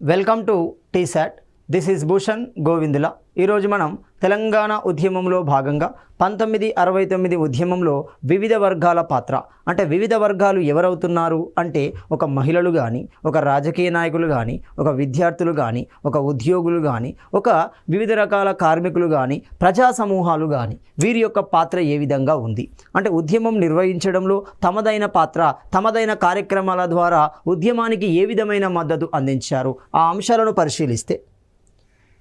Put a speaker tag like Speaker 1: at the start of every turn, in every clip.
Speaker 1: Welcome to T-SAT. This is Bhushan Govindula. ఈరోజు మనం తెలంగాణ ఉద్యమంలో భాగంగా 1969 ఉద్యమంలో వివిధ వర్గాల పాత్ర, అంటే వివిధ వర్గాలు ఎవరవుతున్నారు అంటే ఒక మహిళలు కానీ, ఒక రాజకీయ నాయకులు కానీ, ఒక విద్యార్థులు కానీ, ఒక ఉద్యోగులు కానీ, ఒక వివిధ రకాల కార్మికులు కానీ, ప్రజా సమూహాలు కానీ, వీరి యొక్క పాత్ర ఏ విధంగా ఉంది అంటే ఉద్యమం నిర్వహించడంలో తమదైన పాత్ర, తమదైన కార్యక్రమాల ద్వారా ఉద్యమానికి ఏ విధమైన మద్దతు అందించారు, ఆ అంశాలను పరిశీలిస్తే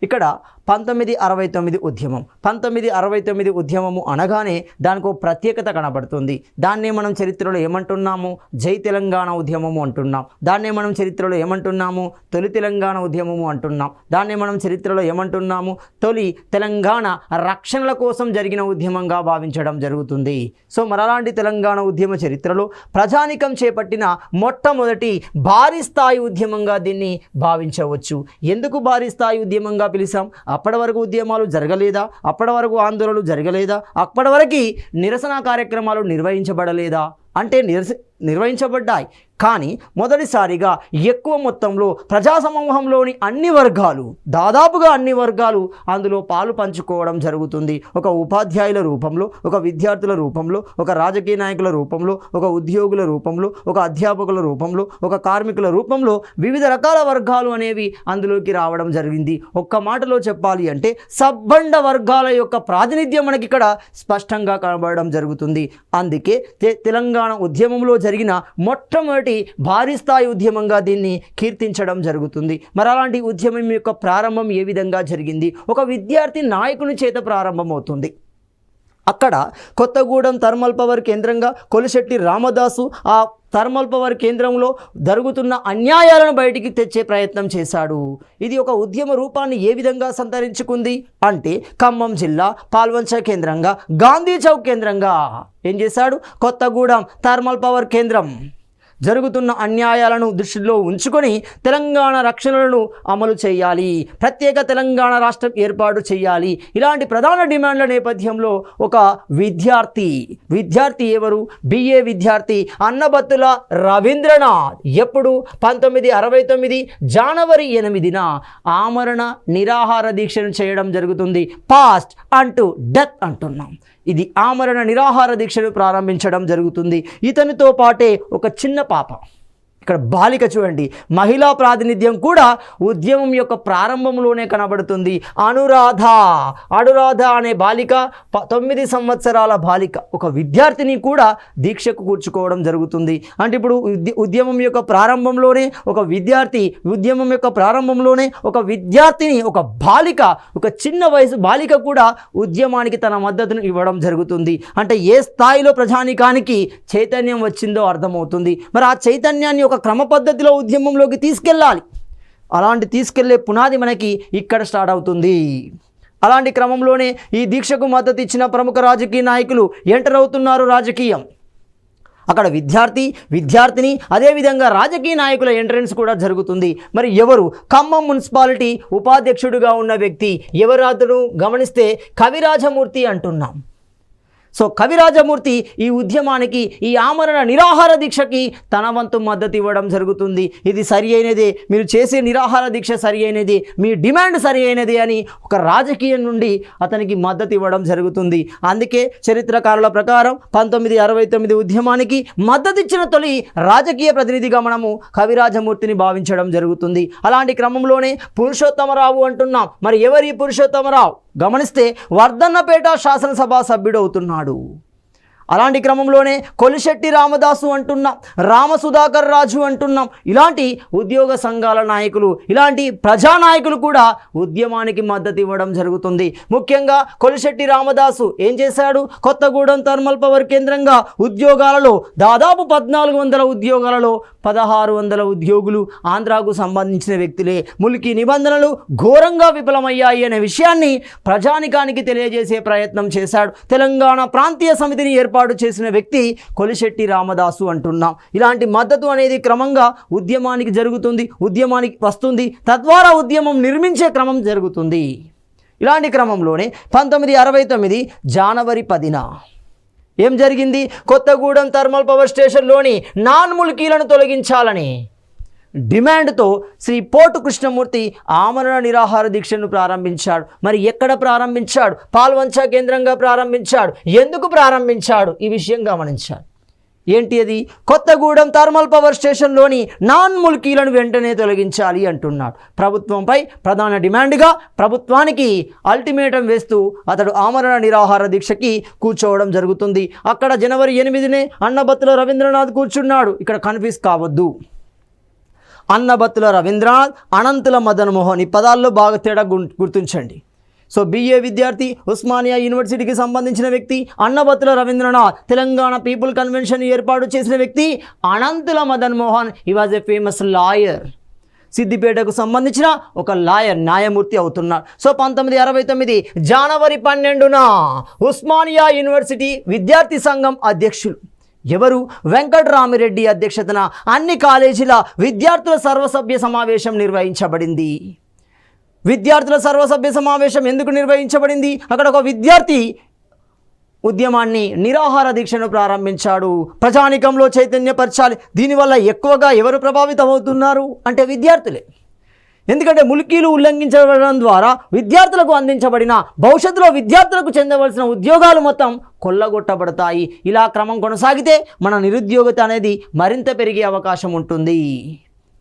Speaker 1: ఇక్కడ 1969 ఉద్యమం. 1969 ఉద్యమము అనగానే దానికి ఒక ప్రత్యేకత కనబడుతుంది. దాన్నే మనం చరిత్రలో ఏమంటున్నాము? జై తెలంగాణ ఉద్యమము అంటున్నాం. దాన్నే మనం చరిత్రలో ఏమంటున్నాము? తొలి తెలంగాణ ఉద్యమము అంటున్నాం. దాన్నే మనం చరిత్రలో ఏమంటున్నాము? తొలి తెలంగాణ రక్షణల కోసం జరిగిన ఉద్యమంగా భావించడం జరుగుతుంది. సో మరలాంటి తెలంగాణ ఉద్యమ చరిత్రలో ప్రజానికం చేపట్టిన మొట్టమొదటి భారీ స్థాయి ఉద్యమంగా దీన్ని భావించవచ్చు. ఎందుకు భారీ స్థాయి ఉద్యమంగా పిలిచాం? అప్పటి వరకు ఉద్యమాలు జరగలేదా? అప్పటి వరకు ఆందోళనలు జరగలేదా? అప్పటి వరకు నిరసన కార్యక్రమాలు నిర్వహించబడలేదా అంటే నిర్వహించబడ్డాయి. కానీ మొదటిసారిగా ఎక్కువ మొత్తంలో ప్రజా సమూహంలోని అన్ని వర్గాలు, దాదాపుగా అన్ని వర్గాలు అందులో పాలు పంచుకోవడం జరుగుతుంది. ఒక ఉపాధ్యాయుల రూపంలో, ఒక విద్యార్థుల రూపంలో, ఒక రాజకీయ నాయకుల రూపంలో, ఒక ఉద్యోగుల రూపంలో, ఒక అధ్యాపకుల రూపంలో, ఒక కార్మికుల రూపంలో వివిధ రకాల వర్గాలు అనేవి అందులోకి రావడం జరిగింది. ఒక్క మాటలో చెప్పాలి అంటే సబ్బండ వర్గాల యొక్క ప్రాతినిధ్యం మనకి ఇక్కడ స్పష్టంగా కనబడడం జరుగుతుంది. అందుకే తెలంగాణ ఉద్యమంలో జరిగిన మొట్టమొదటి భారీ స్థాయి ఉద్యమంగా దీన్ని కీర్తించడం జరుగుతుంది. మరి అలాంటి ఉద్యమం యొక్క ప్రారంభం ఏ విధంగా జరిగింది? ఒక విద్యార్థి నాయకుని చేత ప్రారంభమవుతుంది. అక్కడ కొత్తగూడెం థర్మల్ పవర్ కేంద్రంగా కొలిశెట్టి రామదాసు ఆ థర్మల్ పవర్ కేంద్రంలో జరుగుతున్న అన్యాయాలను బయటికి తెచ్చే ప్రయత్నం చేశాడు. ఇది ఒక ఉద్యమ రూపాన్ని ఏ విధంగా సంతరించుకుంది అంటే ఖమ్మం జిల్లా పాల్వంచ కేంద్రంగా, గాంధీ చౌక్ కేంద్రంగా ఏం చేశాడు? కొత్తగూడెం థర్మల్ పవర్ కేంద్రం జరుగుతున్న అన్యాయాలను దృష్టిలో ఉంచుకొని తెలంగాణ రక్షణలను అమలు చేయాలి, ప్రత్యేక తెలంగాణ రాష్ట్రం ఏర్పాటు చేయాలి, ఇలాంటి ప్రధాన డిమాండ్ల నేపథ్యంలో ఒక విద్యార్థి ఎవరు? బిఏ విద్యార్థి అన్నబత్తుల రవీంద్రనాథ్ ఎప్పుడు 1969 జనవరి 8న ఆమరణ నిరాహార దీక్షను చేయడం జరుగుతుంది. పాస్ట్ అంటూ డెత్ అంటున్నాం. ఇది ఆమరణ నిరాహార దీక్షను ప్రారంభించడం జరుగుతుంది. ఇతనితో పాటే ఒక చిన్న పాప, ఇక్కడ బాలిక చూడండి, మహిళా ప్రాతినిధ్యం కూడా ఉద్యమం యొక్క ప్రారంభంలోనే కనబడుతుంది. అనురాధ అనే బాలిక 9 సంవత్సరాల బాలిక, ఒక విద్యార్థిని కూడా దీక్షకు కూర్చుకోవడం జరుగుతుంది. అంటే ఇప్పుడు ఉద్యమం యొక్క ప్రారంభంలోనే ఒక విద్యార్థిని, ఒక బాలిక, ఒక చిన్న వయసు బాలిక కూడా ఉద్యమానికి తన మద్దతును ఇవ్వడం జరుగుతుంది. అంటే ఏ స్థాయిలో ప్రజానికానికి చైతన్యం వచ్చిందో అర్థమవుతుంది. మరి ఆ చైతన్యాన్ని ఒక క్రమ పద్ధతిలో ఉద్యమంలోకి తీసుకెళ్ళాలి. అలాంటి తీసుకెళ్లే పునాది మనకి ఇక్కడ స్టార్ట్ అవుతుంది. అలాంటి క్రమంలోనే ఈ దీక్షకు మద్దతు ఇచ్చిన ప్రముఖ రాజకీయ నాయకులు ఎంటర్ అవుతున్నారు. రాజకీయం అక్కడ విద్యార్థిని అదేవిధంగా రాజకీయ నాయకుల ఎంట్రెన్స్ కూడా జరుగుతుంది. మరి ఎవరు? ఖమ్మం మున్సిపాలిటీ ఉపాధ్యక్షుడిగా ఉన్న వ్యక్తి ఎవరు? అతను గమనిస్తే కవిరాజమూర్తి అంటున్నాం. సో కవిరాజమూర్తి ఈ ఉద్యమానికి, ఈ ఆమరణ నిరాహార దీక్షకి తన వంతు మద్దతు ఇవ్వడం జరుగుతుంది. ఇది సరి అయినదే, మీరు చేసే నిరాహార దీక్ష సరి అయినది, మీ డిమాండ్ సరి అయినది అని ఒక రాజకీయం నుండి అతనికి మద్దతు ఇవ్వడం జరుగుతుంది. అందుకే చరిత్రకారుల ప్రకారం 1969 ఉద్యమానికి మద్దతు ఇచ్చిన తొలి రాజకీయ ప్రతినిధిగా మనము కవిరాజమూర్తిని భావించడం జరుగుతుంది. అలాంటి క్రమంలోనే పురుషోత్తమరావు అంటున్నాం. మరి ఎవరి పురుషోత్తమరావు? గమనిస్తే వర్ధన్నపేట శాసనసభ సభ్యుడు అవుతున్నాడు. అలాంటి క్రమంలోనే కొలిశెట్టి రామదాసు అంటున్నాం, రామసుధాకర్ రాజు అంటున్నాం. ఇలాంటి ఉద్యోగ సంఘాల నాయకులు, ఇలాంటి ప్రజానాయకులు కూడా ఉద్యమానికి మద్దతు ఇవ్వడం జరుగుతుంది. ముఖ్యంగా కొలిశెట్టి రామదాసు ఏం చేశాడు? కొత్తగూడెం థర్మల్ పవర్ కేంద్రంగా ఉద్యోగాలలో దాదాపు 1400 ఉద్యోగాలలో 1600 ఉద్యోగులు ఆంధ్రాకు సంబంధించిన వ్యక్తులే. ములికి నిబంధనలు ఘోరంగా విఫలమయ్యాయి అనే విషయాన్ని ప్రజానికానికి తెలియజేసే ప్రయత్నం చేశాడు. తెలంగాణ ప్రాంతీయ సమితిని ఏర్పాటు చేసిన వ్యక్తి కొలిశెట్టి రామదాసు అంటున్నాం. ఇలాంటి మద్దతు అనేది క్రమంగా ఉద్యమానికి జరుగుతుంది, ఉద్యమానికి వస్తుంది, తద్వారా ఉద్యమం నిర్మించే క్రమం జరుగుతుంది. ఇలాంటి క్రమంలోనే 1969 జనవరి 10న ఏం జరిగింది? కొత్తగూడెం థర్మల్ పవర్ స్టేషన్లోని నాన్ ముల్కీలను తొలగించాలని డిమాండ్తో శ్రీ పోటు కృష్ణమూర్తి ఆమరణ నిరాహార దీక్షను ప్రారంభించాడు. మరి ఎక్కడ ప్రారంభించాడు? పాల్వంచ కేంద్రంగా ప్రారంభించాడు. ఎందుకు ప్రారంభించాడు? ఈ విషయం గమనించాలి. ఏంటి అది? కొత్తగూడెం థర్మల్ పవర్ స్టేషన్లోని నాన్ ముల్కీలను వెంటనే తొలగించాలి అంటున్నాడు. ప్రభుత్వంపై ప్రధాన డిమాండ్గా ప్రభుత్వానికి అల్టిమేటం వేస్తూ అతడు ఆమరణ నిరాహార దీక్షకి కూర్చోవడం జరుగుతుంది. అక్కడ జనవరి 8నే అన్నబత్తుల రవీంద్రనాథ్ కూర్చున్నాడు. ఇక్కడ కన్ఫ్యూజ్ కావద్దు. అన్నబత్తుల రవీంద్రనాథ్, అనంతుల మదన్ మోహన్, ఈ పదాల్లో బాగా తేడా గుర్తించండి. సో BA విద్యార్థి, ఉస్మానియా యూనివర్సిటీకి సంబంధించిన వ్యక్తి అన్నబత్తుల రవీంద్రనాథ్. తెలంగాణ పీపుల్ కన్వెన్షన్ ఏర్పాటు చేసిన వ్యక్తి Ananthula Madan Mohan. He was a famous lawyer. సిద్దిపేటకు సంబంధించిన ఒక లాయర్, న్యాయమూర్తి అవుతున్నాడు. సో 1969 జనవరి 12న ఉస్మానియా యూనివర్సిటీ విద్యార్థి సంఘం అధ్యక్షులు ఎవరు? వెంకట్రామిరెడ్డి అధ్యక్షతన అన్ని కాలేజీల విద్యార్థుల సర్వసభ్య సమావేశం నిర్వహించబడింది. విద్యార్థుల సర్వసభ్య సమావేశం ఎందుకు నిర్వహించబడింది? అక్కడ ఒక విద్యార్థి ఉద్యమాన్ని, నిరాహార దీక్షను ప్రారంభించాడు. ప్రజానికంలో చైతన్యపరచాలి. దీనివల్ల ఎక్కువగా ఎవరు ప్రభావితం అవుతున్నారు అంటే విద్యార్థులే. ఎందుకంటే ముల్కీలు ఉల్లంఘించబడడం ద్వారా విద్యార్థులకు అందించబడిన, భవిష్యత్తులో విద్యార్థులకు చెందవలసిన ఉద్యోగాలు మొత్తం కొల్లగొట్టబడతాయి. ఇలా క్రమం కొనసాగితే మన నిరుద్యోగత అనేది మరింత పెరిగే అవకాశం ఉంటుంది.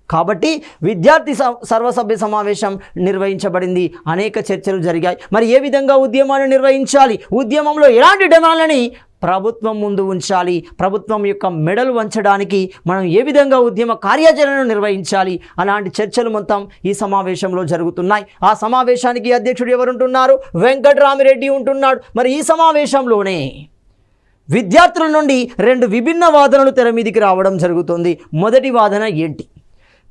Speaker 1: కాబట్టి విద్యార్థి సర్వసభ్య సమావేశం నిర్వహించబడింది. అనేక చర్చలు జరిగాయి. మరి ఏ విధంగా ఉద్యమాన్ని నిర్వహించాలి? ఉద్యమంలో ఎలాంటి డిమాండ్లని ప్రభుత్వం ముందు ఉంచాలి? ప్రభుత్వం యొక్క మెడలు వంచడానికి మనం ఏ విధంగా ఉద్యమ కార్యాచరణను నిర్వహించాలి? అలాంటి చర్చలు మొత్తం ఈ సమావేశంలో జరుగుతున్నాయి. ఆ సమావేశానికి అధ్యక్షుడు ఎవరుంటున్నారు? వెంకట్రామిరెడ్డి ఉంటున్నాడు. మరి ఈ సమావేశంలోనే విద్యార్థుల నుండి 2 విభిన్న వాదనలు తెర మీదికి రావడం జరుగుతుంది. మొదటి వాదన ఏంటి?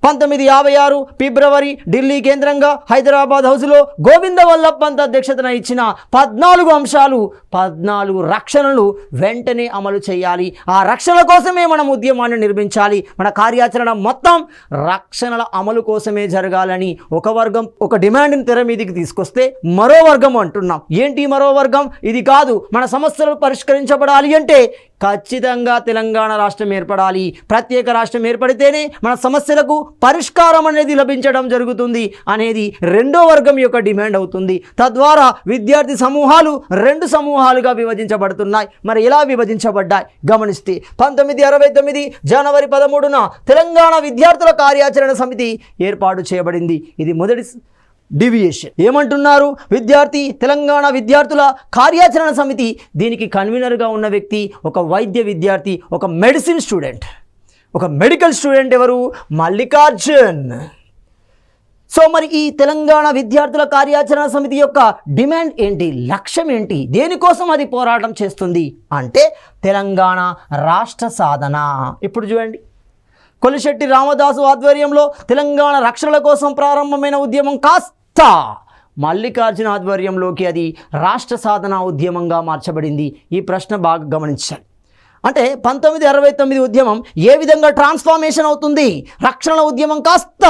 Speaker 1: 1956 ఫిబ్రవరి ఢిల్లీ కేంద్రంగా హైదరాబాద్ హౌస్లో గోవింద వల్లభ్ పంత్ అధ్యక్షతన ఇచ్చిన 14 అంశాలు, 14 రక్షణలు వెంటనే అమలు చేయాలి. ఆ రక్షణ కోసమే మనం ఉద్యమాన్ని నిర్మించాలి. మన కార్యాచరణ మొత్తం రక్షణల అమలు కోసమే జరగాలని ఒక వర్గం ఒక డిమాండ్ని తెర మీదికి తీసుకొస్తే, మరో వర్గం అంటున్నాం. ఏంటి మరో వర్గం? ఇది కాదు, మన సమస్యలు పరిష్కరించబడాలి అంటే ఖచ్చితంగా తెలంగాణ రాష్ట్రం ఏర్పడాలి. ప్రత్యేక రాష్ట్రం ఏర్పడితేనే మన సమస్యలకు పరిష్కారం అనేది లభించడం జరుగుతుంది అనేది రెండో వర్గం యొక్క డిమాండ్ అవుతుంది. తద్వారా విద్యార్థి సమూహాలు 2 సమూహాలుగా విభజించబడుతున్నాయి. మరి ఎలా విభజించబడ్డాయి గమనిస్తే, 1969 జనవరి 13న తెలంగాణ విద్యార్థుల కార్యాచరణ సమితి ఏర్పాటు చేయబడింది. ఇది మొదటి డివియేషన్. ఏమంటున్నారు? తెలంగాణ విద్యార్థుల కార్యాచరణ సమితి. దీనికి కన్వీనర్గా ఉన్న వ్యక్తి ఒక వైద్య విద్యార్థి, ఒక మెడిసిన్ స్టూడెంట్, ఒక మెడికల్ స్టూడెంట్. ఎవరు? మల్లికార్జున్. సో మరి ఈ తెలంగాణ విద్యార్థుల కార్యాచరణ సమితి యొక్క డిమాండ్ ఏంటి? లక్ష్యం ఏంటి? దేనికోసం అది పోరాటం చేస్తుంది అంటే తెలంగాణ రాష్ట్ర సాధన. ఇప్పుడు చూడండి, కొలిశెట్టి రామదాసు ఆధ్వర్యంలో తెలంగాణ రక్షణల కోసం ప్రారంభమైన ఉద్యమం కాస్త మల్లికార్జున ఆధ్వర్యంలోకి అది రాష్ట్ర సాధన ఉద్యమంగా మార్చబడింది. ఈ ప్రశ్న బాగా గమనించాలి. అంటే 1969 ఉద్యమం ఏ విధంగా ట్రాన్స్ఫార్మేషన్ అవుతుంది? రక్షణ ఉద్యమం కాస్త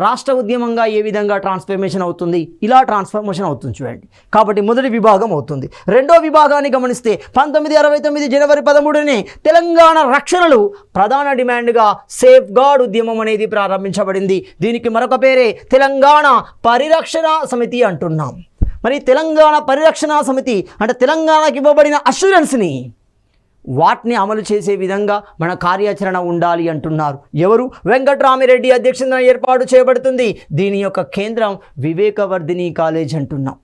Speaker 1: రాష్ట్ర ఉద్యమంగా ఏ విధంగా ట్రాన్స్ఫార్మేషన్ అవుతుంది? ఇలా ట్రాన్స్ఫార్మేషన్ అవుతుంది చూడండి. కాబట్టి మొదటి విభాగం అవుతుంది. రెండో విభాగాన్ని గమనిస్తే 1969 జనవరి 13నే తెలంగాణ రక్షణలు ప్రధాన డిమాండ్గా సేఫ్ గార్డ్ ఉద్యమం అనేది ప్రారంభించబడింది. దీనికి మరొక పేరే తెలంగాణ పరిరక్షణ సమితి అంటున్నాం. మరి తెలంగాణ పరిరక్షణ సమితి అంటే తెలంగాణకి ఇవ్వబడిన అష్యూరెన్స్ని, వాటిని అమలు చేసే విధంగా మన కార్యాచరణ ఉండాలి అంటున్నారు. ఎవరు? వెంకట్రామిరెడ్డి అధ్యక్షతన ఏర్పాటు చేయబడుతుంది. దీని యొక్క కేంద్రం వివేకవర్ధిని కాలేజ్ అంటున్నాం.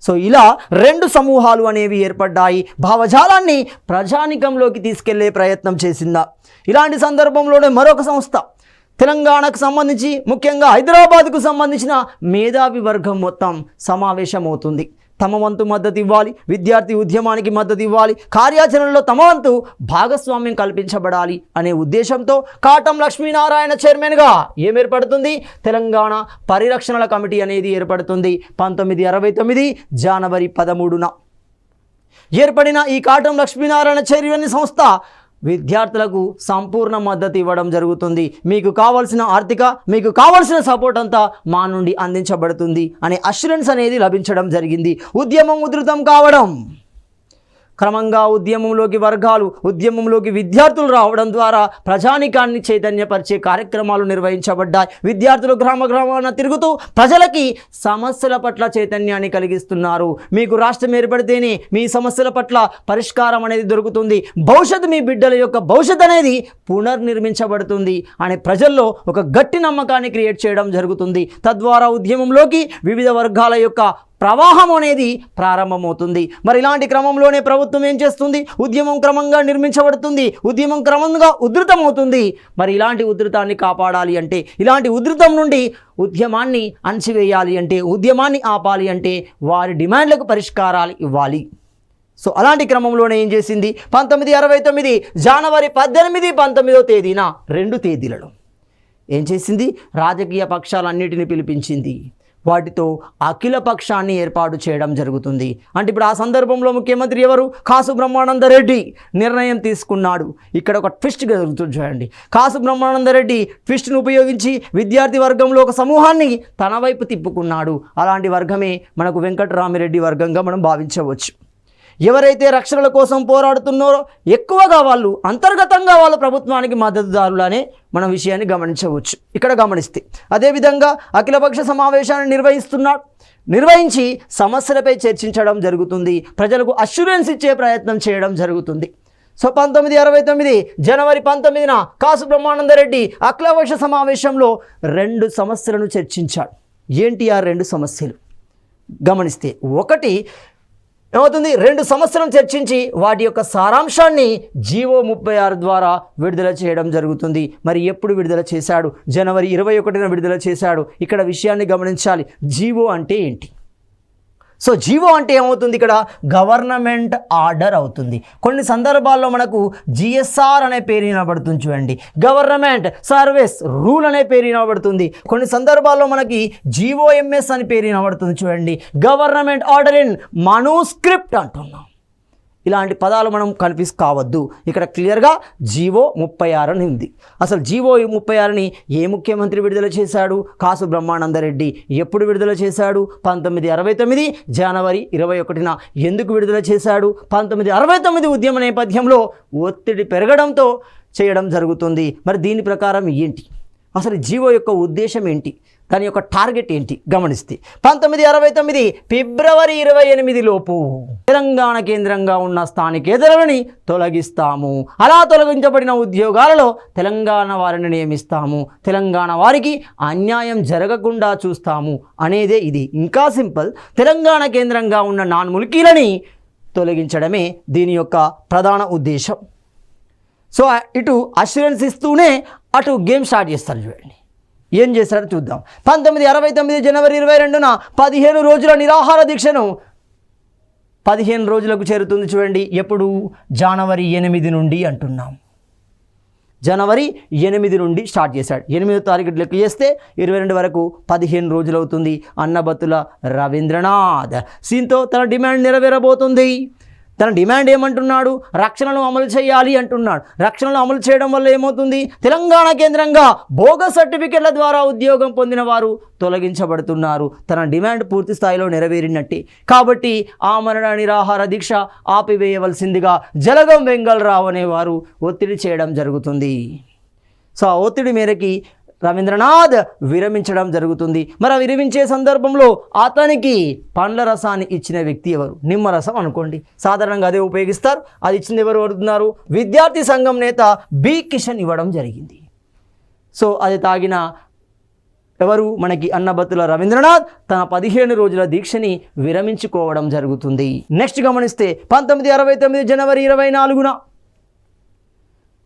Speaker 1: సో ఇలా 2 సమూహాలు అనేవి ఏర్పడ్డాయి. భావజాలాన్ని ప్రజానికంలోకి తీసుకెళ్లే ప్రయత్నం చేసిందా? ఇలాంటి సందర్భంలోనే మరొక సంస్థ తెలంగాణకు సంబంధించి, ముఖ్యంగా హైదరాబాద్కు సంబంధించిన మేధావి వర్గం మొత్తం సమావేశమవుతుంది. తమ వంతు మద్దతు ఇవ్వాలి, విద్యార్థి ఉద్యమానికి మద్దతు ఇవ్వాలి, కార్యాచరణలో తమ వంతు భాగస్వామ్యం కల్పించబడాలి అనే ఉద్దేశంతో కాటం లక్ష్మీనారాయణ చైర్మన్గా ఏర్పడుతుంది? తెలంగాణ పరిరక్షణల కమిటీ అనేది ఏర్పడుతుంది. 1969 జనవరి 13న ఏర్పడిన ఈ కాటం లక్ష్మీనారాయణ చైర్మన్ సంస్థ విద్యార్థులకు సంపూర్ణ మద్దతు ఇవ్వడం జరుగుతుంది. మీకు కావాల్సిన ఆర్థిక, మీకు కావాల్సిన సపోర్ట్ అంతా మా నుండి అందించబడుతుంది అనే అష్యూరెన్స్ అనేది లభించడం జరిగింది. ఉద్యమం ఉధృతం కావడం, క్రమంగా ఉద్యమంలోకి విద్యార్థులు రావడం ద్వారా ప్రజానికాన్ని చైతన్యపరిచే కార్యక్రమాలు నిర్వహించబడ్డాయి. విద్యార్థులు గ్రామాన తిరుగుతూ ప్రజలకి సమస్యల పట్ల చైతన్యాన్ని కలిగిస్తున్నారు. మీకు రాష్ట్రం ఏర్పడితేనే మీ సమస్యల పట్ల పరిష్కారం అనేది దొరుకుతుంది, భవిష్యత్తు మీ బిడ్డల యొక్క భవిష్యత్తు అనేది పునర్నిర్మించబడుతుంది అనే ప్రజల్లో ఒక గట్టి నమ్మకాన్ని క్రియేట్ చేయడం జరుగుతుంది. తద్వారా ఉద్యమంలోకి వివిధ వర్గాల యొక్క ప్రవాహం అనేది ప్రారంభమవుతుంది. మరి ఇలాంటి క్రమంలోనే ప్రభుత్వం ఏం చేస్తుంది? ఉద్యమం క్రమంగా నిర్మించబడుతుంది, ఉద్యమం క్రమంగా ఉధృతమవుతుంది. మరి ఇలాంటి ఉధృతాన్ని కాపాడాలి అంటే, ఇలాంటి ఉధృతం నుండి ఉద్యమాన్ని అణచివేయాలి అంటే, ఉద్యమాన్ని ఆపాలి అంటే వారి డిమాండ్లకు పరిష్కారాలు ఇవ్వాలి. సో అలాంటి క్రమంలోనే ఏం చేసింది? 1969 జనవరి 18, 19వ తేదీన 2 తేదీలలో ఏం చేసింది? రాజకీయ పక్షాలన్నిటిని పిలిపించింది. వాటితో అఖిల పక్షాన్ని ఏర్పాటు చేయడం జరుగుతుంది. అంటే ఇప్పుడు ఆ సందర్భంలో ముఖ్యమంత్రి ఎవరు? కాసు బ్రహ్మానందరెడ్డి నిర్ణయం తీసుకున్నాడు. ఇక్కడ ఒక ట్విస్ట్ జరుగుతుంది చూడండి. కాసు బ్రహ్మానందరెడ్డి ట్విస్ట్ను ఉపయోగించి విద్యార్థి వర్గంలో ఒక సమూహాన్ని తన వైపు తిప్పుకున్నాడు. అలాంటి వర్గమే మనకు వెంకటరామిరెడ్డి వర్గంగా మనం భావించవచ్చు. ఎవరైతే రక్షణల కోసం పోరాడుతున్నారో ఎక్కువగా వాళ్ళు అంతర్గతంగా వాళ్ళ ప్రభుత్వానికి మద్దతుదారులనే మన విషయాన్ని గమనించవచ్చు. ఇక్కడ గమనిస్తే అదేవిధంగా అఖిలపక్ష సమావేశాన్ని నిర్వహించి సమస్యలపై చర్చించడం జరుగుతుంది. ప్రజలకు అష్యూరెన్స్ ఇచ్చే ప్రయత్నం చేయడం జరుగుతుంది. సో 1969 జనవరి 19న కాసు బ్రహ్మానందరెడ్డి అఖిలపక్ష సమావేశంలో 2 సమస్యలను చర్చించాడు. ఏంటి ఆ 2 సమస్యలు? గమనిస్తే ఒకటి ఏమవుతుంది? 2 సమస్యలను చర్చించి వాటి యొక్క సారాంశాన్ని జీవో 36 ద్వారా విడుదల చేయడం జరుగుతుంది. మరి ఎప్పుడు విడుదల చేశాడు? జనవరి 21న విడుదల చేశాడు. ఇక్కడ విషయాన్ని గమనించాలి. జీవో అంటే ఏంటి? సో జీవో అంటే ఏమవుతుంది? ఇక్కడ గవర్నమెంట్ ఆర్డర్ అవుతుంది. కొన్ని సందర్భాల్లో మనకు జిఎస్ఆర్ అనే పేరు వినబడుతుంది చూడండి, గవర్నమెంట్ సర్వీస్ రూల్ అనే పేరు వినబడుతుంది. కొన్ని సందర్భాల్లో మనకి జీఓఎంఎస్ అని పేరు వినబడుతుంది చూడండి, గవర్నమెంట్ ఆర్డర్ ఇన్ మనూస్క్రిప్ట్ అంటున్నాం. ఇలాంటి పదాలు మనం కన్ఫ్యూజ్ కావద్దు. ఇక్కడ క్లియర్గా జీవో 36 అని ఉంది. అసలు జీవో 36ని ఏ ముఖ్యమంత్రి విడుదల చేశాడు? కాసు బ్రహ్మానందరెడ్డి. ఎప్పుడు విడుదల చేశాడు? 1969 జనవరి 21న. ఎందుకు విడుదల చేశాడు? 1969 ఉద్యమ నేపథ్యంలో ఒత్తిడి పెరగడంతో చేయడం జరుగుతుంది. మరి దీని ప్రకారం ఏంటి? అసలు జీవో యొక్క ఉద్దేశం ఏంటి? దాని యొక్క టార్గెట్ ఏంటి? గమనిస్తే 1969 ఫిబ్రవరి 28 లోపు తెలంగాణ కేంద్రంగా ఉన్న స్థానికేతరులని తొలగిస్తాము. అలా తొలగించబడిన ఉద్యోగాలలో తెలంగాణ వారిని నియమిస్తాము, తెలంగాణ వారికి అన్యాయం జరగకుండా చూస్తాము అనేదే ఇది. ఇంకా సింపుల్, తెలంగాణ కేంద్రంగా ఉన్న నాన్ ముల్కీలని తొలగించడమే దీని యొక్క ప్రధాన ఉద్దేశం. సో ఇటు అష్యూరెన్స్ ఇస్తూనే అటు గేమ్ స్టార్ట్ చేస్తారు. చూడండి ఏం చేస్తారో చూద్దాం. 1969 జనవరి 22న 15 రోజుల నిరాహార దీక్షను 15 రోజులకు చేరుతుంది చూడండి. ఎప్పుడు? జనవరి 8 నుండి అంటున్నాం. జనవరి 8 నుండి స్టార్ట్ చేశాడు. 8వ తారీఖు లెక్క చేస్తే 22 వరకు 15 రోజులు అవుతుంది. అన్నబత్తుల రవీంద్రనాథ్ దీంతో తన డిమాండ్ నెరవేరబోతుంది. తన డిమాండ్ ఏమంటున్నాడు? రక్షణను అమలు చేయాలి అంటున్నాడు. రక్షణను అమలు చేయడం వల్ల ఏమవుతుంది? తెలంగాణ కేంద్రంగా బోగస్ సర్టిఫికెట్ల ద్వారా ఉద్యోగం పొందిన వారు తొలగించబడుతున్నారు. తన డిమాండ్ పూర్తి స్థాయిలో నెరవేరినట్టే. కాబట్టి ఆమరణ నిరాహార దీక్ష ఆపివేయవలసిందిగా జలగం వెంగళరావు అనేవారు ఒత్తిడి చేయడం జరుగుతుంది. సో ఆ ఒత్తిడి మేరకి రవీంద్రనాథ్ విరమించడం జరుగుతుంది. మరి విరమించే సందర్భంలో అతనికి పండ్ల రసాన్ని ఇచ్చిన వ్యక్తి ఎవరు? నిమ్మరసం అనుకోండి, సాధారణంగా అదే ఉపయోగిస్తారు. అది ఇచ్చింది ఎవరు అడుగుతున్నారు? విద్యార్థి సంఘం నేత బి కిషన్ ఇవ్వడం జరిగింది. సో అది తాగిన ఎవరు? మనకి అన్నబత్తుల రవీంద్రనాథ్ తన 15 రోజుల దీక్షని విరమించుకోవడం జరుగుతుంది. నెక్స్ట్ గమనిస్తే 1969 జనవరి 24న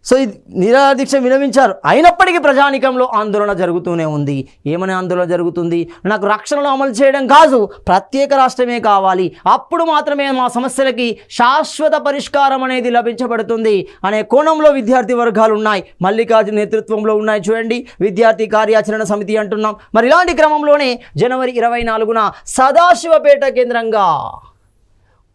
Speaker 1: సో ఈ నిరాహార దీక్ష విరమించారు. అయినప్పటికీ ప్రజానికంలో ఆందోళన జరుగుతూనే ఉంది. ఏమనే ఆందోళన జరుగుతుంది? నాకు రక్షణలు అమలు చేయడం కాదు, ప్రత్యేక రాష్ట్రమే కావాలి, అప్పుడు మాత్రమే మా సమస్యలకి శాశ్వత పరిష్కారం అనేది లభించబడుతుంది అనే కోణంలో విద్యార్థి వర్గాలు ఉన్నాయి. మల్లికార్జున నేతృత్వంలో ఉన్నాయి చూడండి, విద్యార్థి కార్యాచరణ సమితి అంటున్నాం. మరి ఇలాంటి క్రమంలోనే జనవరి 24న సదాశివపేట కేంద్రంగా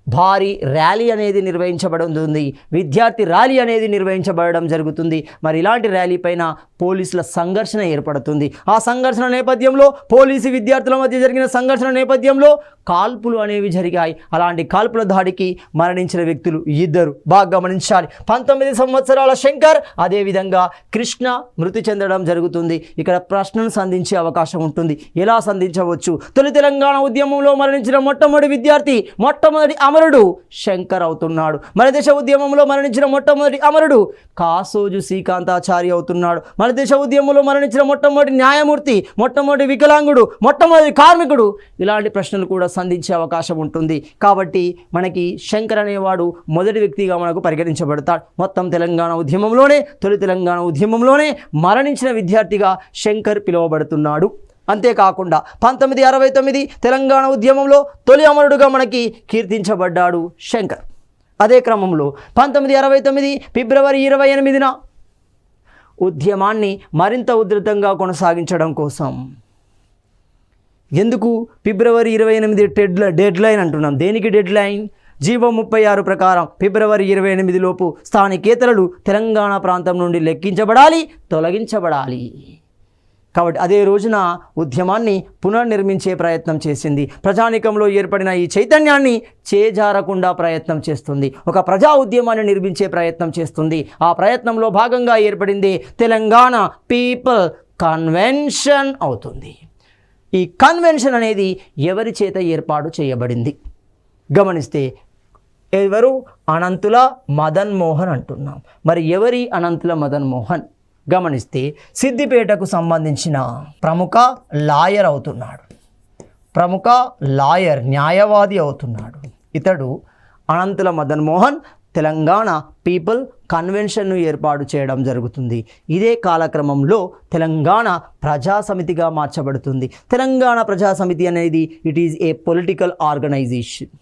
Speaker 1: భారీ ర్యాలీ అనేది నిర్వహించబడుతుంది. విద్యార్థి ర్యాలీ అనేది నిర్వహించబడడం జరుగుతుంది. మరి ఇలాంటి ర్యాలీ పైన పోలీసుల సంఘర్షణ ఏర్పడుతుంది. ఆ సంఘర్షణ నేపథ్యంలో పోలీసు విద్యార్థుల మధ్య జరిగిన సంఘర్షణ నేపథ్యంలో కాల్పులు అనేవి జరిగాయి. అలాంటి కాల్పుల దాడికి మరణించిన వ్యక్తులు 2. బాగా గమనించాలి. 19 సంవత్సరాల శంకర్, అదేవిధంగా కృష్ణ మృతి చెందడం జరుగుతుంది. ఇక్కడ ప్రశ్నను సంధించే అవకాశం ఉంటుంది. ఎలా సంధించవచ్చు? తొలి తెలంగాణ ఉద్యమంలో మరణించిన మొట్టమొదటి విద్యార్థి, మొట్టమొదటి అమరుడు శంకర్ అవుతున్నాడు. మన దేశ ఉద్యమంలో మరణించిన మొట్టమొదటి అమరుడు కాసోజు శ్రీకాంతాచారి అవుతున్నాడు. మన దేశ ఉద్యమంలో మరణించిన మొట్టమొదటి న్యాయమూర్తి, మొట్టమొదటి వికలాంగుడు, మొట్టమొదటి కార్మికుడు. ఇలాంటి ప్రశ్నలు కూడా సంధించే అవకాశం ఉంటుంది. కాబట్టి మనకి శంకర్ అనేవాడు మొదటి వ్యక్తిగా మనకు పరిగణించబడతాడు. మొత్తం తెలంగాణ ఉద్యమంలోనే, తొలి తెలంగాణ ఉద్యమంలోనే మరణించిన విద్యార్థిగా శంకర్ పిలువబడుతున్నాడు. అంతేకాకుండా 1969 తెలంగాణ ఉద్యమంలో తొలి అమరుడుగా మనకి కీర్తించబడ్డాడు శంకర్. అదే క్రమంలో 1969 ఫిబ్రవరి 28న ఉద్యమాన్ని మరింత ఉధృతంగా కొనసాగించడం కోసం, ఎందుకు ఫిబ్రవరి 28 డెడ్ లైన్ అంటున్నాం? దేనికి డెడ్ లైన్? జీవో 36 ప్రకారం ఫిబ్రవరి 28 లోపు స్థానికేతరులు తెలంగాణ ప్రాంతం నుండి లెక్కించబడాలి, తొలగించబడాలి. కాబట్టి అదే రోజున ఉద్యమాన్ని పునర్నిర్మించే ప్రయత్నం చేసింది. ప్రజానీకంలో ఏర్పడిన ఈ చైతన్యాన్ని చేజారకుండా ప్రయత్నం చేస్తుంది. ఒక ప్రజా ఉద్యమాన్ని నిర్మించే ప్రయత్నం చేస్తుంది. ఆ ప్రయత్నంలో భాగంగా ఏర్పడింది తెలంగాణ పీపుల్ కన్వెన్షన్ అవుతుంది. ఈ కన్వెన్షన్ అనేది ఎవరి చేత ఏర్పాటు చేయబడింది? గమనిస్తే ఎవరు? అనంతుల మదన్ మోహన్ అంటున్నాం. మరి ఎవరి అనంతుల మదన్ మోహన్? గమనిస్తే సిద్దిపేటకు సంబంధించిన ప్రముఖ లాయర్ అవుతున్నాడు. ప్రముఖ లాయర్, న్యాయవాది అవుతున్నాడు. ఇతడు అనంతుల మదన్ మోహన్ తెలంగాణ పీపుల్ కన్వెన్షన్ను ఏర్పాటు చేయడం జరుగుతుంది. ఇదే కాలక్రమంలో తెలంగాణ ప్రజాసమితిగా మార్చబడుతుంది. తెలంగాణ ప్రజాసమితి అనేది it is a political organisation.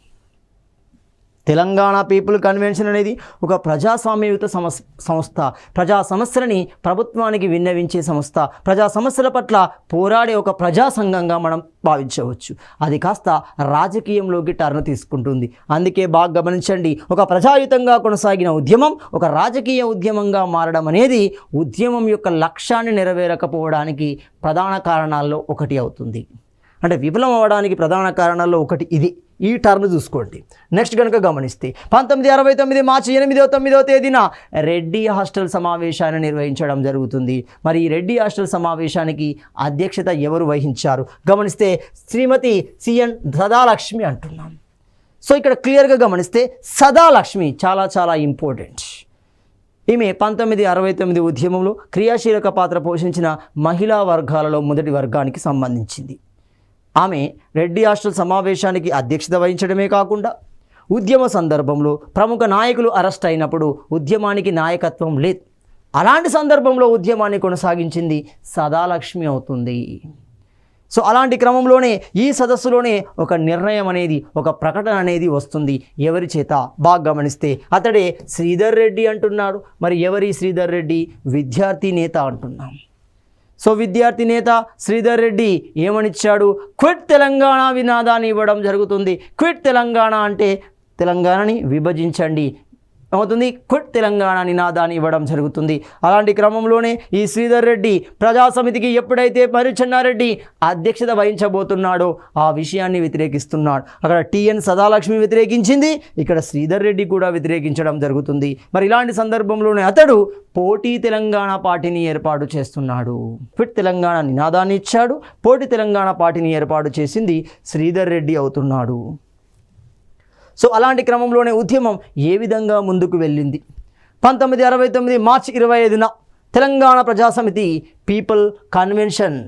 Speaker 1: Telangana people convention అనేది ఒక ప్రజాస్వామ్యయుత సంస్థ. ప్రజా సమస్యలని ప్రభుత్వానికి విన్నవించే సంస్థ. ప్రజా సమస్యల పట్ల పోరాడే ఒక ప్రజా సంఘంగా మనం భావించవచ్చు. అది కాస్త రాజకీయంలోకి టర్న్ తీసుకుంటుంది. అందుకే బాగా గమనించండి, ఒక ప్రజాయుతంగా కొనసాగిన ఉద్యమం ఒక రాజకీయ ఉద్యమంగా మారడం అనేది ఉద్యమం యొక్క లక్ష్యాన్ని నెరవేరకపోవడానికి ప్రధాన కారణాల్లో ఒకటి అవుతుంది. అంటే విఫలం అవ్వడానికి ప్రధాన కారణాల్లో ఒకటి ఇది. ఈ టర్న్ చూసుకోండి. నెక్స్ట్ కనుక గమనిస్తే 1969 మార్చి 8వ 9వ తేదీన రెడ్డి హాస్టల్ సమావేశాన్ని నిర్వహించడం జరుగుతుంది. మరి ఈ రెడ్డి హాస్టల్ సమావేశానికి అధ్యక్షత ఎవరు వహించారు? గమనిస్తే శ్రీమతి సిఎన్ సదాలక్ష్మి అంటున్నాం. సో ఇక్కడ క్లియర్గా గమనిస్తే సదాలక్ష్మి చాలా ఇంపార్టెంట్. ఈమె 1969 ఉద్యమంలో క్రియాశీలక పాత్ర పోషించిన మహిళా వర్గాలలో మొదటి వర్గానికి సంబంధించింది. ఆమె రెడ్డి హాస్టల్ సమావేశానికి అధ్యక్షత వహించడమే కాకుండా ఉద్యమ సందర్భంలో ప్రముఖ నాయకులు అరెస్ట్ అయినప్పుడు ఉద్యమానికి నాయకత్వం లేదు. అలాంటి సందర్భంలో ఉద్యమాన్ని కొనసాగించింది సదాలక్ష్మి అవుతుంది. సో అలాంటి క్రమంలోనే ఈ సదస్సులోనే ఒక నిర్ణయం అనేది, ఒక ప్రకటన అనేది వస్తుంది. ఎవరి చేత? బాగా గమనిస్తే అతడే శ్రీధర్ రెడ్డి అంటున్నాడు. మరి ఎవరి శ్రీధర్ రెడ్డి? విద్యార్థి నేత అంటున్నాం. సో విద్యార్థి నేత శ్రీధర్ రెడ్డి ఏమనిచ్చాడు? క్విట్ తెలంగాణ వినాదాన్ని ఇవ్వడం జరుగుతుంది. క్విట్ తెలంగాణ అంటే తెలంగాణని విభజించండి అవుతుంది. క్విట్ తెలంగాణ నినాదాన్ని ఇవ్వడం జరుగుతుంది. అలాంటి క్రమంలోనే ఈ శ్రీధర్ రెడ్డి ప్రజాసమితికి ఎప్పుడైతే మరి చెన్నారెడ్డి అధ్యక్షత వహించబోతున్నాడో ఆ విషయాన్ని వ్యతిరేకిస్తున్నాడు. అక్కడ టిఎన్ సదాలక్ష్మి వ్యతిరేకించింది, ఇక్కడ శ్రీధర్ రెడ్డి కూడా వ్యతిరేకించడం జరుగుతుంది. మరి ఇలాంటి సందర్భంలోనే అతడు పోటీ తెలంగాణ పార్టీని ఏర్పాటు చేస్తున్నాడు. క్విట్ తెలంగాణ నినాదాన్ని ఇచ్చాడు. పోటీ తెలంగాణ పార్టీని ఏర్పాటు చేసింది శ్రీధర్ రెడ్డి అవుతున్నాడు. సో అలాంటి క్రమంలోనే ఉద్యమం ఏ విధంగా ముందుకు వెళ్ళింది? 1969 మార్చి 25న తెలంగాణ ప్రజాసమితి పీపుల్ కన్వెన్షన్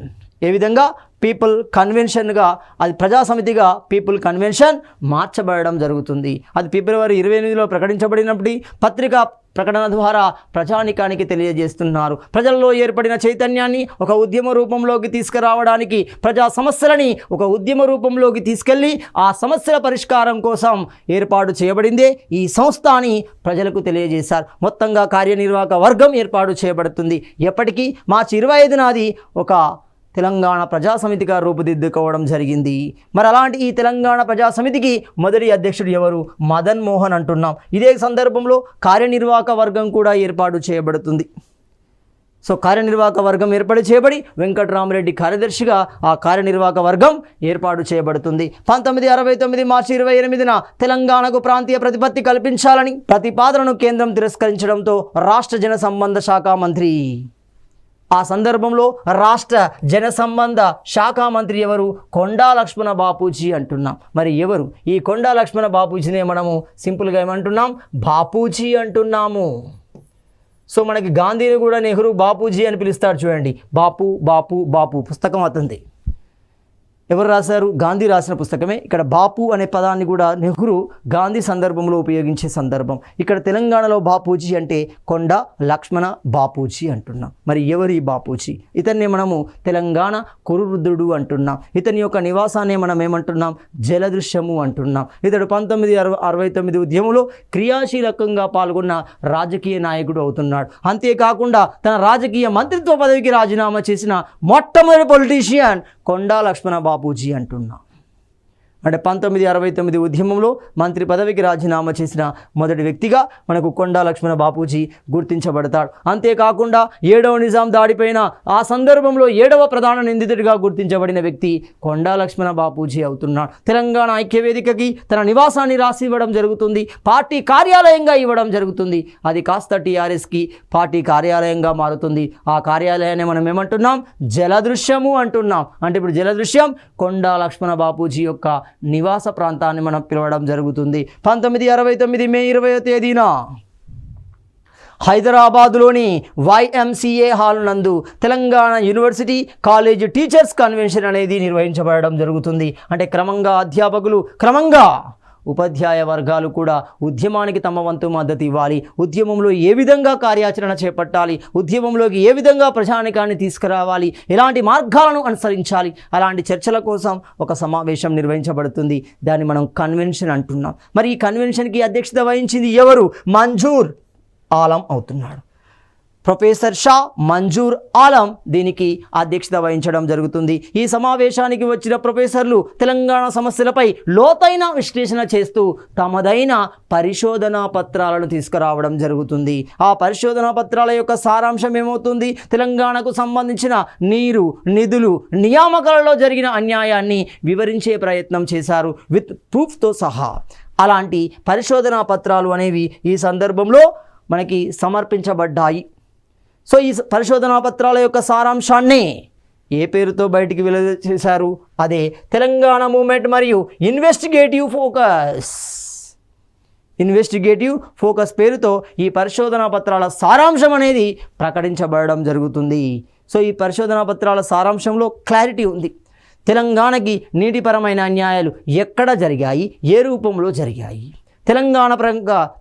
Speaker 1: ఏ విధంగా పీపుల్ కన్వెన్షన్గా, అది ప్రజాసమితిగా పీపుల్ కన్వెన్షన్ మార్చబడడం జరుగుతుంది. అది ఫిబ్రవరి 28లో ప్రకటించబడినప్పటి పత్రికా ప్రకటన ద్వారా ప్రజానికానికి తెలియజేస్తున్నారు. ప్రజల్లో ఏర్పడిన చైతన్యాన్ని ఒక ఉద్యమ రూపంలోకి తీసుకురావడానికి, ప్రజా సమస్యలని ఒక ఉద్యమ రూపంలోకి తీసుకెళ్ళి ఆ సమస్యల పరిష్కారం కోసం ఏర్పాటు చేయబడిందే ఈ సంస్థ అని ప్రజలకు తెలియజేశారు. మొత్తంగా కార్యనిర్వాహక వర్గం ఏర్పాటు చేయబడుతుంది. ఎప్పటికీ మార్చి 25న అది ఒక తెలంగాణ ప్రజాసమితిగా రూపుదిద్దుకోవడం జరిగింది. మరి అలాంటి ఈ తెలంగాణ ప్రజాసమితికి మొదటి అధ్యక్షుడు ఎవరు? మదన్ మోహన్ అంటున్నాం. ఇదే సందర్భంలో కార్యనిర్వాహక వర్గం కూడా ఏర్పాటు చేయబడుతుంది. సో కార్యనిర్వాహక వర్గం ఏర్పాటు చేయబడి వెంకట్రామరెడ్డి కార్యదర్శిగా ఆ కార్యనిర్వాహక వర్గం ఏర్పాటు చేయబడుతుంది. 1969 మార్చి 28న తెలంగాణకు ప్రాంతీయ ప్రతిపత్తి కల్పించాలని ప్రతిపాదనను కేంద్రం తిరస్కరించడంతో రాష్ట్ర జన సంబంధ శాఖ మంత్రి, ఆ సందర్భంలో రాష్ట్ర జనసంబంధ శాఖ మంత్రి ఎవరు? కొండా లక్ష్మణ బాపూజీ అంటున్నాం. మరి ఎవరు ఈ కొండా లక్ష్మణ బాపూజీనే మనము సింపుల్గా ఏమంటున్నాం? బాపూజీ అంటున్నాము. సో మనకి గాంధీని కూడా నెహ్రూ బాపూజీ అని పిలుస్తాడు చూడండి. బాపు బాపు బాపు పుస్తకం అతనిది. ఎవరు రాశారు? గాంధీ రాసిన పుస్తకమే. ఇక్కడ బాపు అనే పదాన్ని కూడా నెహ్రూ గాంధీ సందర్భంలో ఉపయోగించే సందర్భం. ఇక్కడ తెలంగాణలో బాపూజీ అంటే కొండ లక్ష్మణ బాపూజీ అంటున్నాం. మరి ఎవరు ఈ బాపూజీ? ఇతన్ని మనము తెలంగాణ కురువృద్ధుడు అంటున్నాం. ఇతని యొక్క నివాసాన్ని మనం ఏమంటున్నాం? జలదృశ్యము అంటున్నాం. ఇతడు 1969 ఉద్యమంలో క్రియాశీలకంగా పాల్గొన్న రాజకీయ నాయకుడు అవుతున్నాడు. అంతేకాకుండా తన రాజకీయ మంత్రిత్వ పదవికి రాజీనామా చేసిన మొట్టమొదటి పొలిటీషియన్ కొండా లక్ష్మణ బాపూజీ అంటున్నాం. అంటే 1969 ఉద్యమంలో మంత్రి పదవికి రాజీనామా చేసిన మొదటి వ్యక్తిగా మనకు కొండా లక్ష్మణ బాపూజీ గుర్తించబడతాడు. అంతేకాకుండా 7వ నిజాం దాడిపైన ఆ సందర్భంలో 7వ ప్రధాన నిందితుడిగా గుర్తించబడిన వ్యక్తి కొండా లక్ష్మణ బాపూజీ అవుతున్నాడు. తెలంగాణ ఐక్యవేదికకి తన నివాసాన్ని రాసి ఇవ్వడం జరుగుతుంది. పార్టీ కార్యాలయంగా ఇవ్వడం జరుగుతుంది. అది కాస్త టీఆర్ఎస్కి పార్టీ కార్యాలయంగా మారుతుంది. ఆ కార్యాలయాన్ని మనం ఏమంటున్నాం? జలదృశ్యము అంటున్నాం. అంటే ఇప్పుడు జలదృశ్యం కొండా లక్ష్మణ బాపూజీ యొక్క నివాస ప్రాంతాన్ని మనం పిలవడం జరుగుతుంది. 1969 మే 20వ తేదీన హైదరాబాదులోని YMCA హాల్ నందు Telangana university college teachers convention అనేది నిర్వహించబడడం జరుగుతుంది. అంటే క్రమంగా అధ్యాపకులు, క్రమంగా ఉపాధ్యాయ వర్గాలు కూడా ఉద్యమానికి తమ వంతు మద్దతు ఇవ్వాలి. ఉద్యమంలో ఏ విధంగా కార్యాచరణ చేపట్టాలి, ఉద్యమంలోకి ఏ విధంగా ప్రజానికాన్ని తీసుకురావాలి, ఎలాంటి మార్గాలను అనుసరించాలి, అలాంటి చర్చల కోసం ఒక సమావేశం నిర్వహించబడుతుంది. దాన్ని మనం కన్వెన్షన్ అంటున్నాం. మరి ఈ కన్వెన్షన్కి అధ్యక్షత వహించింది ఎవరు? మంజూర్ ఆలం అవుతున్నాడు. ప్రొఫెసర్ షా మంజూర్ ఆలం దీనికి అధ్యక్షత వహించడం జరుగుతుంది. ఈ సమావేశానికి వచ్చిన ప్రొఫెసర్లు తెలంగాణ సమస్యలపై లోతైన విశ్లేషణ చేస్తూ తమదైన పరిశోధనా పత్రాలను తీసుకురావడం జరుగుతుంది. ఆ పరిశోధనా పత్రాల యొక్క సారాంశం ఏమవుతుంది? తెలంగాణకు సంబంధించిన నీరు, నిధులు, నియామకాలలో జరిగిన అన్యాయాన్ని వివరించే ప్రయత్నం చేశారు విత్ ప్రూఫ్తో సహా. అలాంటి పరిశోధనా పత్రాలు అనేవి ఈ సందర్భంలో మనకి సమర్పించబడ్డాయి. సో ఈ పరిశోధనా పత్రాల యొక్క సారాంశాన్ని ఏ పేరుతో బయటికి వెలువ చేశారు? అదే తెలంగాణ మూవ్మెంట్ మరియు ఇన్వెస్టిగేటివ్ ఫోకస్ పేరుతో ఈ పరిశోధనా పత్రాల సారాంశం అనేది ప్రకటించబడడం జరుగుతుంది. సో ఈ పరిశోధనా పత్రాల సారాంశంలో క్లారిటీ ఉంది. తెలంగాణకి నీటిపరమైన అన్యాయాలు ఎక్కడ జరిగాయి, ఏ రూపంలో జరిగాయి,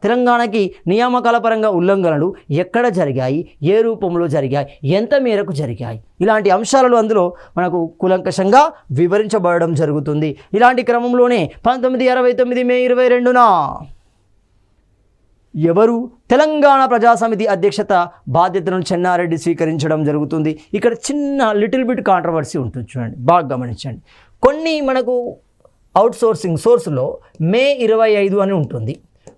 Speaker 1: తెలంగాణకి నియామకాల పరంగా ఉల్లంఘనలు ఎక్కడ జరిగాయి, ఏ రూపంలో జరిగాయి, ఎంత మేరకు జరిగాయి, ఇలాంటి అంశాలను అందులో మనకు కూలంకషంగా వివరించబడడం జరుగుతుంది. ఇలాంటి క్రమంలోనే 1969 మే 22న ఎవరు? తెలంగాణ ప్రజాసమితి అధ్యక్షత బాధ్యతలను చెన్నారెడ్డి స్వీకరించడం జరుగుతుంది. ఇక్కడ చిన్న లిటిల్ బిట్ కాంట్రవర్సీ ఉంటుంది చూడండి, బాగా గమనించండి. కొన్ని మనకు అవుట్సోర్సింగ్ సోర్స్లో మే 25 అని ఉంటుంది,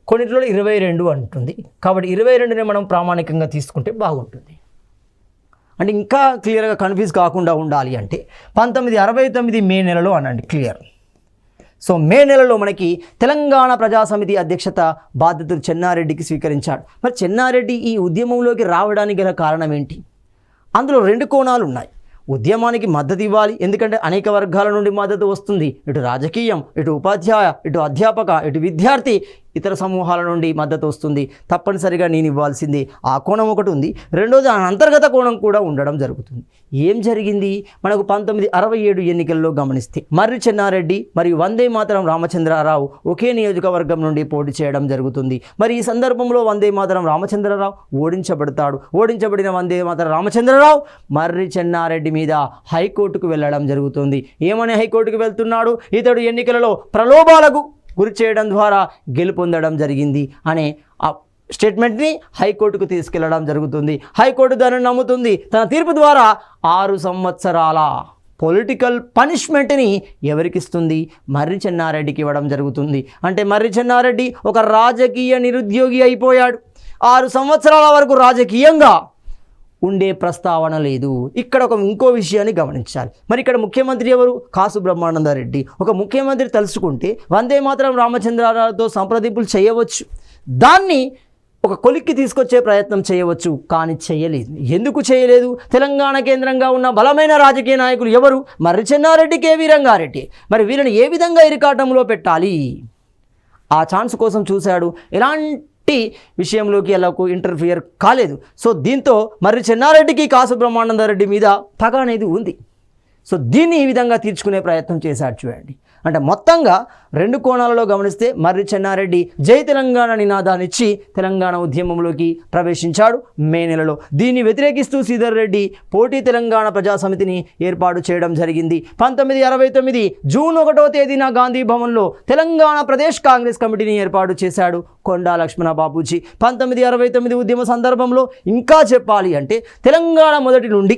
Speaker 1: కొన్నిట్లో 22 అంటుంది. కాబట్టి 22ని మనం ప్రామాణికంగా తీసుకుంటే బాగుంటుంది. అంటే ఇంకా క్లియర్గా కన్ఫ్యూజ్ కాకుండా ఉండాలి అంటే 1969 మే నెలలో అనండి, క్లియర్. సో మే నెలలో మనకి తెలంగాణ ప్రజాసమితి అధ్యక్షత బాధ్యతలు చెన్నారెడ్డికి స్వీకరించాడు. మరి చెన్నారెడ్డి ఈ ఉద్యమంలోకి రావడానికి గల కారణం ఏంటి? అందులో 2 కోణాలు ఉన్నాయి. ఉద్యమానికి మద్దతు ఇవ్వాలి, ఎందుకంటే అనేక వర్గాల నుండి మద్దతు వస్తుంది. ఇటు రాజకీయం, ఇటు ఉపాధ్యాయ, ఇటు అధ్యాపక, ఇటు విద్యార్థి, ఇతర సమూహాల నుండి మద్దతు వస్తుంది. తప్పనిసరిగా నేను ఇవ్వాల్సింది. ఆ కోణం ఒకటి ఉంది. రెండోది అంతర్గత కోణం కూడా ఉండడం జరుగుతుంది. ఏం జరిగింది? మనకు 1967 ఎన్నికల్లో గమనిస్తే మర్రి చెన్నారెడ్డి మరియు వందే మాతరం రామచంద్రరావు ఒకే నియోజకవర్గం నుండి పోటీ చేయడం జరుగుతుంది. మరి ఈ సందర్భంలో వందే మాతరం రామచంద్రరావు ఓడించబడతాడు. ఓడించబడిన వందే మాతరం రామచంద్రరావు మర్రి చెన్నారెడ్డి మీద హైకోర్టుకు వెళ్ళడం జరుగుతుంది. ఏమని హైకోర్టుకు వెళ్తున్నాడు? ఇతడు ఎన్నికలలో ప్రలోభాలకు గురి చేయడం ద్వారా గెలుపొందడం జరిగింది అనే స్టేట్మెంట్ని హైకోర్టుకు తీసుకెళ్లడం జరుగుతుంది. హైకోర్టు దానిని నమ్ముతుంది. తన తీర్పు ద్వారా 6 సంవత్సరాల పొలిటికల్ పనిష్మెంట్ని ఎవరికిస్తుంది? మర్రి చెన్నారెడ్డికి ఇవ్వడం జరుగుతుంది. అంటే మర్రి చెన్నారెడ్డి ఒక రాజకీయ నిరుద్యోగి అయిపోయాడు. 6 సంవత్సరాల వరకు రాజకీయంగా ఉండే ప్రస్తావన లేదు. ఇక్కడ ఇంకో విషయాన్ని గమనించాలి. మరి ఇక్కడ ముఖ్యమంత్రి ఎవరు? కాసు బ్రహ్మానందరెడ్డి. ఒక ముఖ్యమంత్రి తలుచుకుంటే వందే మాతరం రామచంద్రరావుతో సంప్రదింపులు చేయవచ్చు, దాన్ని ఒక కొలిక్కి తీసుకొచ్చే ప్రయత్నం చేయవచ్చు, కానీ చేయలేదు. ఎందుకు చేయలేదు? తెలంగాణ కేంద్రంగా ఉన్న బలమైన రాజకీయ నాయకులు ఎవరు? మర్రి చెన్నారెడ్డి, కేవీ రంగారెడ్డి. మరి వీళ్ళని ఏ విధంగా ఇరికాటంలో పెట్టాలి, ఆ ఛాన్స్ కోసం చూశాడు. ఎలాంటి విషయంలోకి ఎలాగో ఇంటర్ఫియర్ కాలేదు. సో దీంతో మర్రి చెన్నారెడ్డికి కాసు బ్రహ్మానందరెడ్డి మీద పగ అనేది ఉంది. సో దీన్ని ఈ విధంగా తీర్చుకునే ప్రయత్నం చేశాడు. చూడండి, అంటే మొత్తంగా రెండు కోణాలలో గమనిస్తే మర్రి చెన్నారెడ్డి జై తెలంగాణ నినాదాన్నిచ్చి తెలంగాణ ఉద్యమంలోకి ప్రవేశించాడు మే నెలలో. దీన్ని వ్యతిరేకిస్తూ శ్రీధర్ రెడ్డి పోటీ తెలంగాణ ప్రజా సమితిని ఏర్పాటు చేయడం జరిగింది. 1969 జూన్ 1వ తేదీన గాంధీ భవన్లో తెలంగాణ ప్రదేశ్ కాంగ్రెస్ కమిటీని ఏర్పాటు చేశాడు కొండా లక్ష్మణ బాపూజీ. 1969 ఉద్యమ సందర్భంలో ఇంకా చెప్పాలి అంటే తెలంగాణ మొదటి నుండి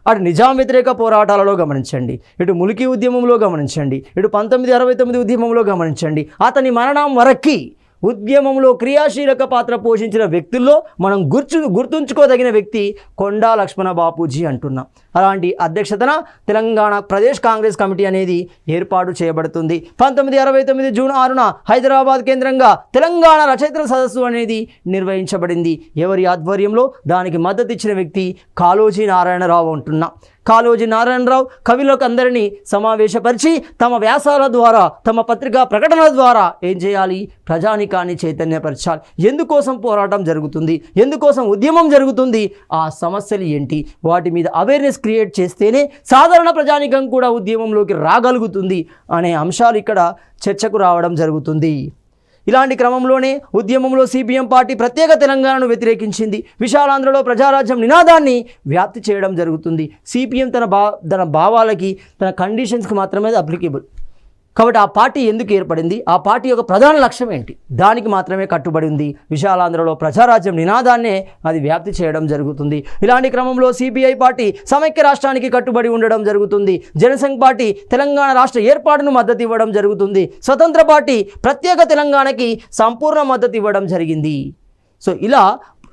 Speaker 1: అటు నిజాం వ్యతిరేక పోరాటాలలో గమనించండి, ఇటు ములికి ఉద్యమంలో గమనించండి, ఇటు 1969 ఉద్యమంలో గమనించండి, అతని మరణం వరకు ఉద్యమంలో క్రియాశీలక పాత్ర పోషించిన వ్యక్తుల్లో మనం గుర్తుంచుకోదగిన వ్యక్తి కొండా లక్ష్మణ బాపూజీ అంటున్నాం. అలాంటి అధ్యక్షతన తెలంగాణ ప్రదేశ్ కాంగ్రెస్ కమిటీ అనేది ఏర్పాటు చేయబడుతుంది. 1969 జూన్ 6న హైదరాబాద్ కేంద్రంగా తెలంగాణ రచయితల సదస్సు అనేది నిర్వహించబడింది. ఎవరి ఆధ్వర్యంలో? దానికి మద్దతు ఇచ్చిన వ్యక్తి కాళోజీ నారాయణరావు అంటున్నాం. కాళోజీ నారాయణరావు కవులకు అందరినీ సమావేశపరిచి తమ వ్యాసాల ద్వారా, తమ పత్రికా ప్రకటనల ద్వారా ఏం చేయాలి? ప్రజానికాన్ని చైతన్యపరచాలి. ఎందుకోసం పోరాటం జరుగుతుంది, ఎందుకోసం ఉద్యమం జరుగుతుంది, ఆ సమస్యలు ఏంటి, వాటి మీద అవేర్నెస్ క్రియేట్ చేస్తేనే సాధారణ ప్రజానికం కూడా ఉద్యమంలోకి రాగలుగుతుంది అనే అంశాలు ఇక్కడ చర్చకు రావడం జరుగుతుంది. ఇలాంటి క్రమంలోనే ఉద్యమంలో సిపిఎం పార్టీ ప్రత్యేక తెలంగాణను వ్యతిరేకించింది. విశాలాంధ్రలో ప్రజారాజ్యం నినాదాన్ని వ్యాప్తి చేయడం జరుగుతుంది. సిపిఎం తన భావాలకి, తన కండిషన్స్కి మాత్రమే అప్లికేబుల్. కాబట్టి ఆ పార్టీ ఎందుకు ఏర్పడింది, ఆ పార్టీ యొక్క ప్రధాన లక్ష్యం ఏంటి, దానికి మాత్రమే కట్టుబడి ఉంది. విశాలాంధ్రలో ప్రజారాజ్యం నినాదాన్నే అది వ్యాప్తి చేయడం జరుగుతుంది. ఇలాంటి క్రమంలో సిపిఐ పార్టీ సమైక్య రాష్ట్రానికి కట్టుబడి ఉండడం జరుగుతుంది. జనసంఘ్ పార్టీ తెలంగాణ రాష్ట్ర ఏర్పాటును మద్దతు ఇవ్వడం జరుగుతుంది. స్వతంత్ర పార్టీ ప్రత్యేక తెలంగాణకి సంపూర్ణ మద్దతు ఇవ్వడం జరిగింది. సో ఇలా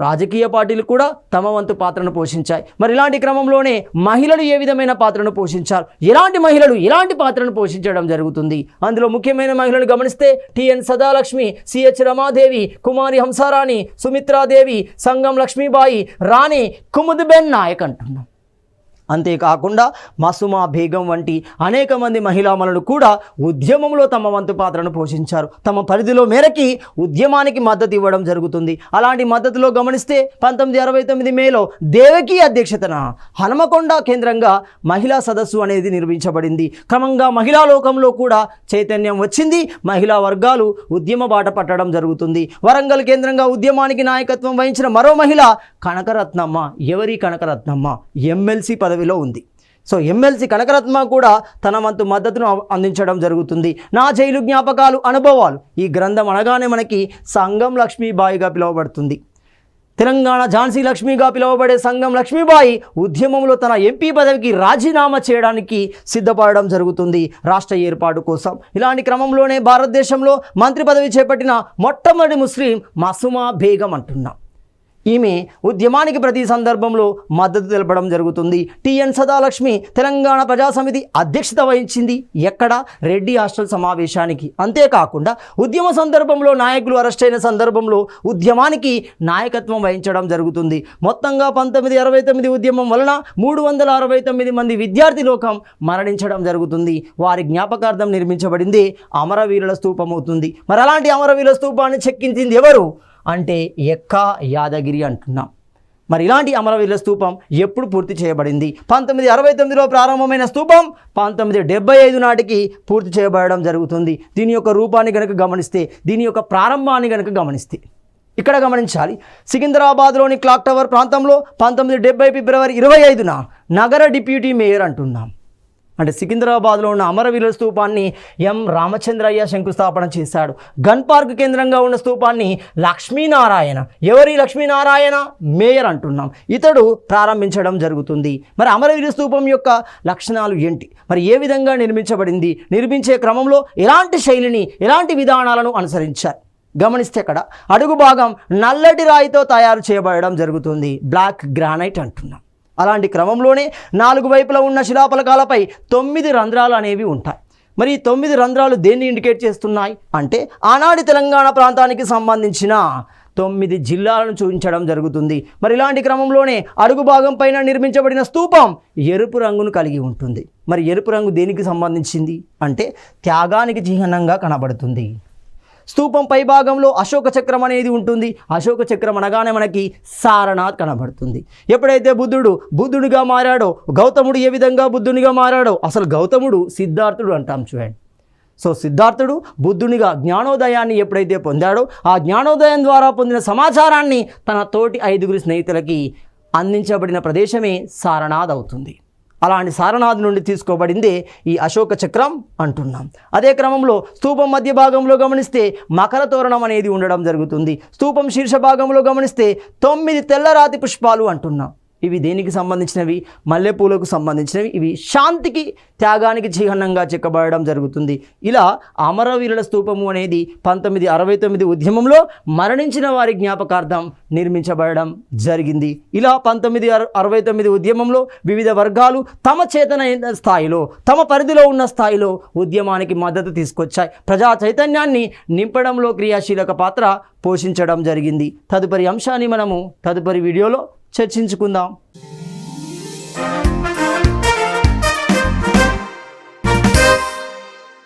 Speaker 1: రాజకీయ పార్టీలు కూడా తమ వంతు పాత్రను పోషించాయి. మరి ఇలాంటి క్రమంలోనే మహిళలు ఏ విధమైన పాత్రను పోషించారు, ఎలాంటి మహిళలు ఎలాంటి పాత్రను పోషించడం జరుగుతుంది? అందులో ముఖ్యమైన మహిళలు గమనిస్తే టిఎన్ సదాలక్ష్మి, సిహెచ్ రమాదేవి, కుమారి హంసారాణి, సుమిత్రాదేవి, సంగం లక్ష్మీబాయి, రాణి కుముద్బెన్ నాయక్ అంటున్నాం. అంతేకాకుండా మసుమా బేగం వంటి అనేక మంది మహిళామణులు కూడా ఉద్యమంలో తమ వంతు పాత్రను పోషించారు. తమ పరిధిలో మేరకి ఉద్యమానికి మద్దతు ఇవ్వడం జరుగుతుంది. అలాంటి మద్దతులో గమనిస్తే 1969 మేలో దేవకి అధ్యక్షతన హనుమకొండ కేంద్రంగా మహిళా సదస్సు అనేది నిర్వహించబడింది. క్రమంగా మహిళా లోకంలో కూడా చైతన్యం వచ్చింది. మహిళా వర్గాలు ఉద్యమ బాట పట్టడం జరుగుతుంది. వరంగల్ కేంద్రంగా ఉద్యమానికి నాయకత్వం వహించిన మరో మహిళ కనకరత్నమ్మ. ఎవరి కనకరత్నమ్మ? ఎమ్మెల్సీ పదవిలో ఉంది. సో ఎమ్మెల్సీ కనకరత్న కూడా తన వంతు మద్దతును అందించడం జరుగుతుంది. నా జైలు జ్ఞాపకాలు, అనుభవాలు ఈ గ్రంథం అనగానే మనకి సంగం లక్ష్మీబాయిగా పిలువబడుతుంది. తెలంగాణ ఝాన్సీ లక్ష్మిగా పిలువబడే సంగం లక్ష్మీబాయి ఉద్యమంలో తన ఎంపీ పదవికి రాజీనామా చేయడానికి సిద్ధపడడం జరుగుతుంది రాష్ట్ర ఏర్పాటు కోసం. ఇలాంటి క్రమంలోనే భారతదేశంలో మంత్రి పదవి చేపట్టిన మొట్టమొదటి ముస్లిం మసుమా బేగం అంటున్నాం. ఈమె ఉద్యమానికి ప్రతి సందర్భంలో మద్దతు తెలపడం జరుగుతుంది. టిఎన్ సదాలక్ష్మి తెలంగాణ ప్రజాసమితి అధ్యక్షత వహించింది. ఎక్కడ? రెడ్డి హాస్టల్ సమావేశానికి. అంతేకాకుండా ఉద్యమ సందర్భంలో నాయకులు అరెస్ట్ అయిన సందర్భంలో ఉద్యమానికి నాయకత్వం వహించడం జరుగుతుంది. మొత్తంగా 1969 ఉద్యమం వలన 369 మంది విద్యార్థి లోకం మరణించడం జరుగుతుంది. వారి జ్ఞాపకార్థం నిర్మించబడింది అమరవీరుల స్తూపం అవుతుంది. మరి అలాంటి అమరవీరుల స్తూపాన్ని చెక్కించింది ఎవరు అంటే ఎక్కా యాదగిరి అంటున్నాం. మరి ఇలాంటి అమరవీరుల స్తూపం ఎప్పుడు పూర్తి చేయబడింది? 1969లో ప్రారంభమైన స్తూపం 1975 నాటికి పూర్తి చేయబడడం జరుగుతుంది. దీని యొక్క రూపాన్ని కనుక గమనిస్తే, దీని యొక్క ప్రారంభాన్ని కనుక గమనిస్తే ఇక్కడ గమనించాలి. సికింద్రాబాద్లోని క్లాక్ టవర్ ప్రాంతంలో 1970 ఫిబ్రవరి 25న నగర డిప్యూటీ మేయర్ అంటున్నాం. అంటే సికింద్రాబాద్లో ఉన్న అమరవీరుల స్తూపాన్ని ఎం రామచంద్రయ్య శంకుస్థాపన చేశాడు. గన్ పార్క్ కేంద్రంగా ఉన్న స్తూపాన్ని లక్ష్మీనారాయణ, ఎవరి లక్ష్మీనారాయణ? మేయర్ అంటున్నాం. ఇతడు ప్రారంభించడం జరుగుతుంది. మరి అమరవీరుల స్తూపం యొక్క లక్షణాలు ఏంటి, మరి ఏ విధంగా నిర్మించబడింది, నిర్మించే క్రమంలో ఎలాంటి శైలిని, ఎలాంటి విధానాలను అనుసరించారు? గమనిస్తే అక్కడ అడుగు భాగం నల్లటి రాయితో తయారు చేయబడడం జరుగుతుంది, బ్లాక్ గ్రానైట్ అంటున్నాం. అలాంటి క్రమంలోనే 4 వైపులా ఉన్న శిలాఫలకాలపై 9 రంధ్రాలు అనేవి ఉంటాయి. మరి ఈ 9 రంధ్రాలు దేన్ని ఇండికేట్ చేస్తున్నాయి అంటే ఆనాటి తెలంగాణ ప్రాంతానికి సంబంధించిన 9 జిల్లాలను చూపించడం జరుగుతుంది. మరి ఇలాంటి క్రమంలోనే అడుగు భాగం పైన నిర్మించబడిన స్తూపం ఎరుపు రంగును కలిగి ఉంటుంది. మరి ఎరుపు రంగు దేనికి సంబంధించింది అంటే త్యాగానికి చిహ్నంగా కనబడుతుంది. స్తూపం పై భాగంలో అశోక చక్రం అనేది ఉంటుంది. అశోక చక్రం అనగానే మనకి సారనాథ్ కనబడుతుంది. ఎప్పుడైతే బుద్ధుడిగా మారాడో, గౌతముడు ఏ విధంగా బుద్ధునిగా మారాడో, అసలు గౌతముడు సిద్ధార్థుడు అంటాం చూడండి. సో సిద్ధార్థుడు బుద్ధునిగా జ్ఞానోదయాన్ని ఎప్పుడైతే పొందాడో, ఆ జ్ఞానోదయం ద్వారా పొందిన సమాచారాన్ని తన తోటి 5 స్నేహితులకి అందించబడిన ప్రదేశమే సారనాథ్ అవుతుంది. అలాంటి సారనాథ్ నుండి తీసుకోబడిందే ఈ అశోక చక్రం అంటున్నాం. అదే క్రమంలో స్తూపం మధ్య భాగంలో గమనిస్తే మకర తోరణం అనేది ఉండడం జరుగుతుంది. స్తూపం శీర్ష భాగంలో గమనిస్తే 9 తెల్లరాతి పుష్పాలు అంటున్నాం. ఇవి దేనికి సంబంధించినవి? మల్లెపూలకు సంబంధించినవి. ఇవి శాంతికి, త్యాగానికి చిహ్నంగా చెక్కబడడం జరుగుతుంది. ఇలా అమరవీరుల స్తూపము అనేది 1969 ఉద్యమంలో మరణించిన వారి జ్ఞాపకార్థం నిర్మించబడడం జరిగింది. ఇలా 1969 ఉద్యమంలో వివిధ వర్గాలు తమ చేతనైన స్థాయిలో, తమ పరిధిలో ఉన్న స్థాయిలో ఉద్యమానికి మద్దతు తీసుకొచ్చాయి. ప్రజా చైతన్యాన్ని నింపడంలో క్రియాశీలక పాత్ర పోషించడం జరిగింది. తదుపరి అంశాన్ని మనము తదుపరి వీడియోలో చర్చించుకుందాం.